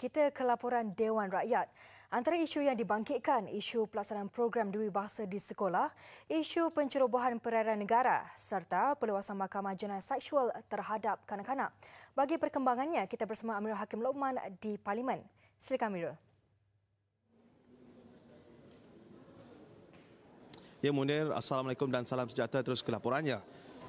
kita ke laporan Dewan Rakyat. Antara isu yang dibangkitkan, isu pelaksanaan program Dewi Bahasa di sekolah, isu pencerobohan perairan negara serta perluasan Mahkamah Jenayah Seksual terhadap kanak-kanak. Bagi perkembangannya, kita bersama Amirul Hakim Lokman di Parlimen. Silakan Amirul. Ya Munir, Assalamualaikum dan salam sejahtera. Terus ke laporannya.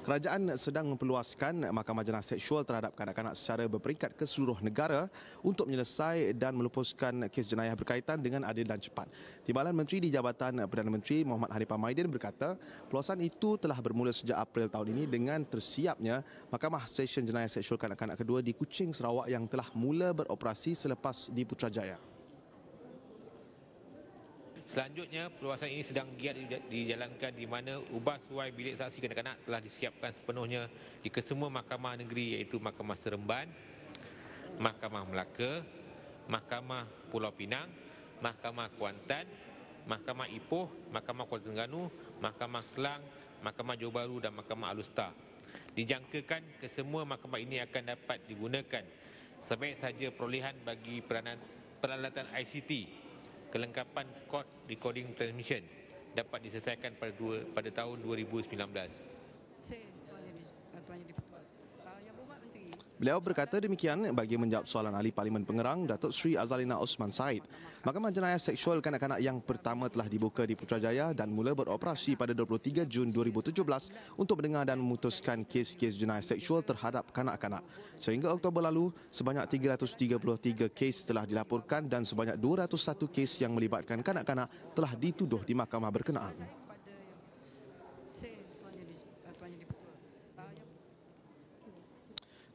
Kerajaan sedang memperluaskan Mahkamah Jenayah Seksual terhadap kanak-kanak secara berperingkat ke seluruh negara untuk menyelesaikan dan melupuskan kes jenayah berkaitan dengan adil dan cepat. Timbalan Menteri di Jabatan Perdana Menteri Muhammad Hanifah Maidin berkata, peluasan itu telah bermula sejak April tahun ini dengan tersiapnya Mahkamah Session Jenayah Seksual Kanak-kanak kedua di Kuching, Sarawak yang telah mula beroperasi selepas di Putrajaya. Selanjutnya, perluasan ini sedang giat dijalankan di mana ubah suai bilik saksi kanak-kanak telah disiapkan sepenuhnya di kesemua mahkamah negeri iaitu Mahkamah Seremban, Mahkamah Melaka, Mahkamah Pulau Pinang, Mahkamah Kuantan, Mahkamah Ipoh, Mahkamah Kuala Terengganu, Mahkamah Kelang, Mahkamah Johor Bahru dan Mahkamah Alustar. Dijangkakan kesemua mahkamah ini akan dapat digunakan sebaik sahaja perolehan bagi peralatan ICT. Kelengkapan kod recording transmission dapat diselesaikan pada tahun 2019. Beliau berkata demikian bagi menjawab soalan Ahli Parlimen Pengerang, Datuk Seri Azalina Osman Said. Mahkamah Jenayah Seksual Kanak-kanak yang pertama telah dibuka di Putrajaya dan mula beroperasi pada 23 Jun 2017 untuk mendengar dan memutuskan kes-kes jenayah seksual terhadap kanak-kanak. Sehingga Oktober lalu, sebanyak 333 kes telah dilaporkan dan sebanyak 201 kes yang melibatkan kanak-kanak telah dituduh di mahkamah berkenaan.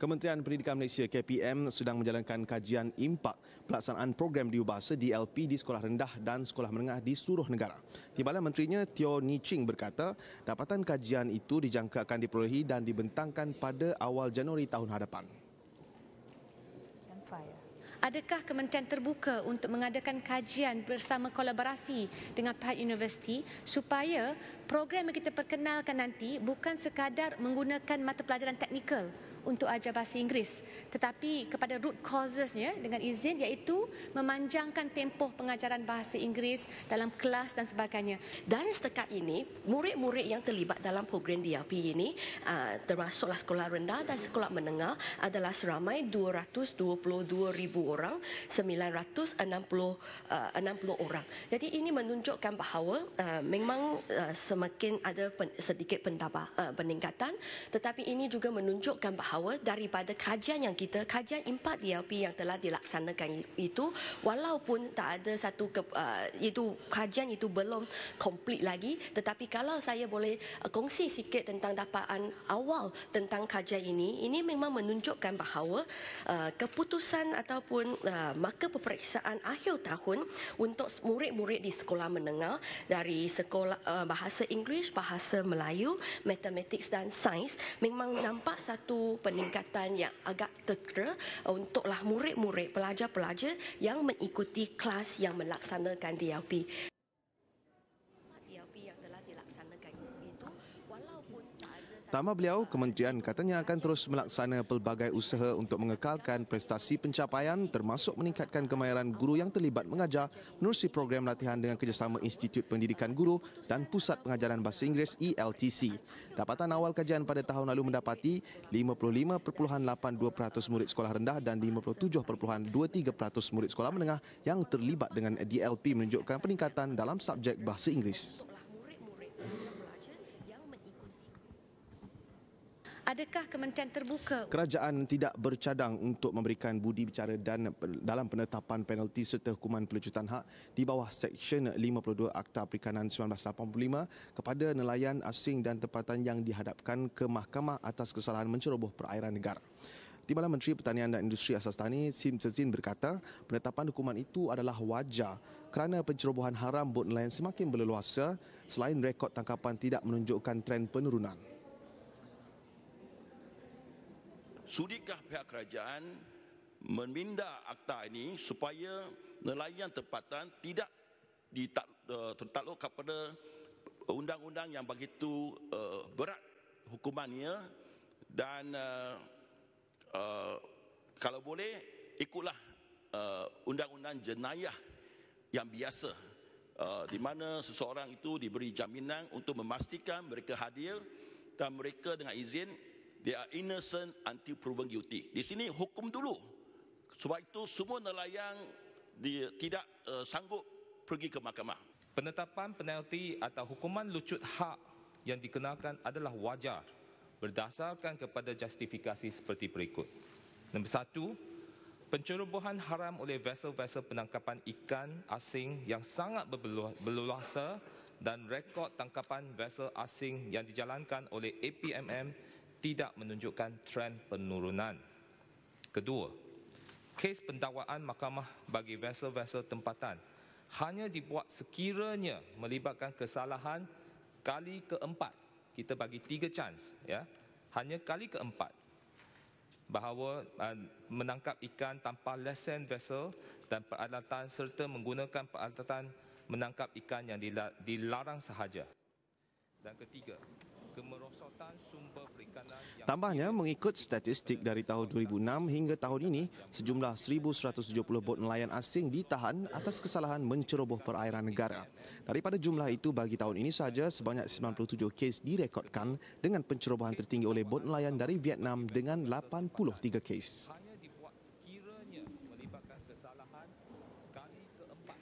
Kementerian Pendidikan Malaysia KPM sedang menjalankan kajian impak pelaksanaan program Dewi Bahasa DLP di sekolah rendah dan sekolah menengah di seluruh negara. Timbalan Menterinya Teo Ni Ching berkata, dapatan kajian itu dijangka akan diperolehi dan dibentangkan pada awal Januari tahun hadapan. Adakah kementerian terbuka untuk mengadakan kajian bersama kolaborasi dengan pihak universiti supaya program yang kita perkenalkan nanti bukan sekadar menggunakan mata pelajaran teknikal untuk ajar bahasa Inggeris, tetapi kepada root causesnya dengan izin, iaitu memanjangkan tempoh pengajaran bahasa Inggeris dalam kelas dan sebagainya. Dan setakat ini, murid-murid yang terlibat dalam program DLP ini, termasuklah sekolah rendah dan sekolah menengah, adalah seramai 222,000 orang, 960 orang. Jadi ini menunjukkan bahawa memang semakin ada sedikit peningkatan, tetapi ini juga menunjukkan bahawa daripada kajian impak DLP yang telah dilaksanakan itu, walaupun tak ada kajian itu belum komplit lagi, tetapi kalau saya boleh kongsi sikit tentang dapatan awal tentang kajian ini memang menunjukkan bahawa keputusan ataupun markah peperiksaan akhir tahun untuk murid-murid di sekolah menengah dari sekolah bahasa Inggeris, bahasa Melayu, matematik dan sains memang nampak satu peningkatan yang agak terkera untuklah murid-murid pelajar-pelajar yang mengikuti kelas yang melaksanakan DLP. Tambah beliau, kementerian katanya akan terus melaksana pelbagai usaha untuk mengekalkan prestasi pencapaian termasuk meningkatkan kemahiran guru yang terlibat mengajar menerusi program latihan dengan kerjasama Institut Pendidikan Guru dan Pusat Pengajaran Bahasa Inggeris ELTC. Dapatan awal kajian pada tahun lalu mendapati 55.82% murid sekolah rendah dan 57.23% murid sekolah menengah yang terlibat dengan DLP menunjukkan peningkatan dalam subjek Bahasa Inggeris. Adakah kementerian terbuka? Kerajaan tidak bercadang untuk memberikan budi bicara dan dalam penetapan penalti serta hukuman pelecutan hak di bawah Seksyen 52 Akta Perikanan 1985 kepada nelayan asing dan tempatan yang dihadapkan ke mahkamah atas kesalahan menceroboh perairan negara. Timbalan Menteri Pertanian dan Industri Asas Tani Sim Sezin berkata, penetapan hukuman itu adalah wajar kerana pencerobohan haram bot nelayan semakin berleluasa selain rekod tangkapan tidak menunjukkan trend penurunan. Sudikah pihak kerajaan meminda akta ini supaya nelayan tempatan tidak tertakluk kepada undang-undang yang begitu berat hukumannya dan kalau boleh ikutlah undang-undang jenayah yang biasa, di mana seseorang itu diberi jaminan untuk memastikan mereka hadir dan mereka dengan izin they are innocent until proven guilty. Di sini hukum dulu. Sebab itu semua nelayan tidak sanggup pergi ke mahkamah. Penetapan penalti atau hukuman lucut hak yang dikenakan adalah wajar berdasarkan kepada justifikasi seperti berikut. Nombor 1, pencerobohan haram oleh vessel-vessel penangkapan ikan asing yang sangat berleluasa dan rekod tangkapan vessel asing yang dijalankan oleh APMM tidak menunjukkan trend penurunan. Kedua, kes pendakwaan mahkamah bagi vessel-vessel tempatan hanya dibuat sekiranya melibatkan kesalahan kali keempat. Kita bagi 3 chance, ya. Hanya kali keempat bahawa menangkap ikan tanpa lesen vessel dan peralatan serta menggunakan peralatan menangkap ikan yang dilarang sahaja. Dan ketiga, kemerosotan sumber perikanan yang Tambahnya, mengikut statistik dari tahun 2006 hingga tahun ini, sejumlah 1,170 bot nelayan asing ditahan atas kesalahan menceroboh perairan negara. Daripada jumlah itu, bagi tahun ini sahaja, sebanyak 97 kes direkodkan dengan pencerobohan tertinggi oleh bot nelayan dari Vietnam dengan 83 kes. hanya dibuat sekiranya melibatkan kesalahan kali keempat.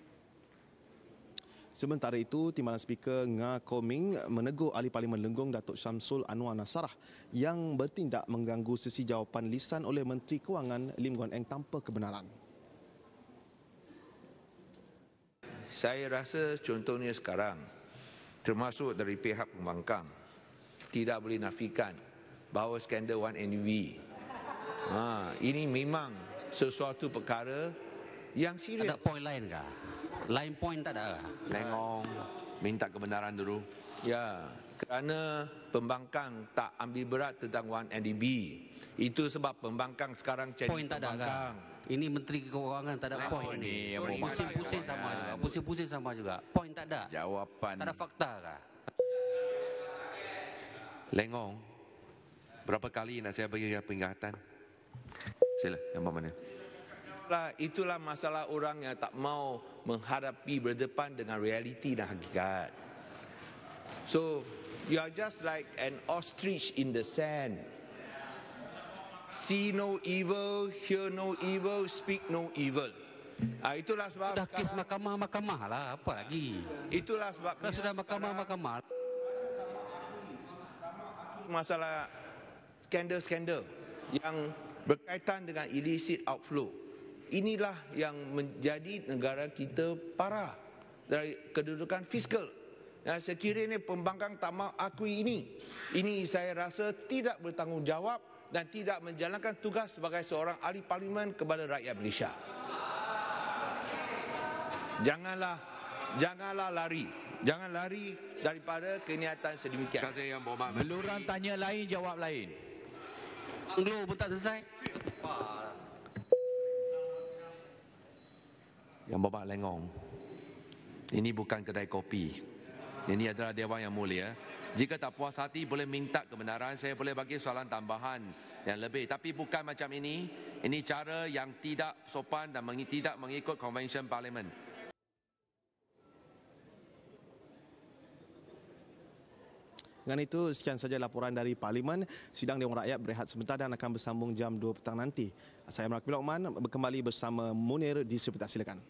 Sementara itu, Timbalan Speaker Nga Koming menegur Ahli Parlimen Lenggong Datuk Syamsul Anwar Nasarah yang bertindak mengganggu sesi jawapan lisan oleh Menteri Kewangan Lim Guan Eng tanpa kebenaran. Saya rasa contohnya sekarang, termasuk dari pihak pembangkang, tidak boleh nafikan bahawa skandal 1NUV ini memang sesuatu perkara yang serius. Ada poin lain kah? Lain poin tak ada? Lengong minta kebenaran dulu. Ya, kerana pembangkang tak ambil berat tentang 1NDB. Itu sebab pembangkang sekarang jadi Poin tak ada kah? Ini Menteri Keuangan tak ada poin ni. Pusing-pusing sama juga. Pusing-pusing sama juga. Poin tak ada. Jawapan. Tak ada fakta kah? Lengong, berapa kali nak saya bagi peringatan? Sila, yang mana? Itulah masalah orang yang tak mau menghadapi berdepan dengan realiti dan hakikat. So, you are just like an ostrich in the sand. See no evil, hear no evil, speak no evil. Itulah sebab Dah kes mahkamah lah. Apa lagi? Itulah sebab Kalau sudah mahkamah. Masalah skandal-skandal yang berkaitan dengan illicit outflow. Inilah yang menjadi negara kita parah dari kedudukan fiskal. Dan sekiranya pembangkang tak mahu akui ini saya rasa tidak bertanggungjawab dan tidak menjalankan tugas sebagai seorang ahli parlimen kepada rakyat Malaysia. Janganlah lari. Jangan lari daripada kenyataan sedemikian. Terima kasih Yang Berhormat. Beluran tanya lain, jawab lain. Anglo pun tak selesai. Yang Berhormat Lengong, ini bukan kedai kopi. Ini adalah Dewan Yang Mulia. Jika tak puas hati boleh minta kebenaran, saya boleh bagi soalan tambahan yang lebih. Tapi bukan macam ini. Ini cara yang tidak sopan dan tidak mengikut konvensyen parlimen. Dengan itu, sekian saja laporan dari Parlimen. Sidang Dewan Rakyat berehat sebentar dan akan bersambung jam 2 petang nanti. Saya Melaki bin Lokman kembali bersama Munir di Sepetak. Silakan.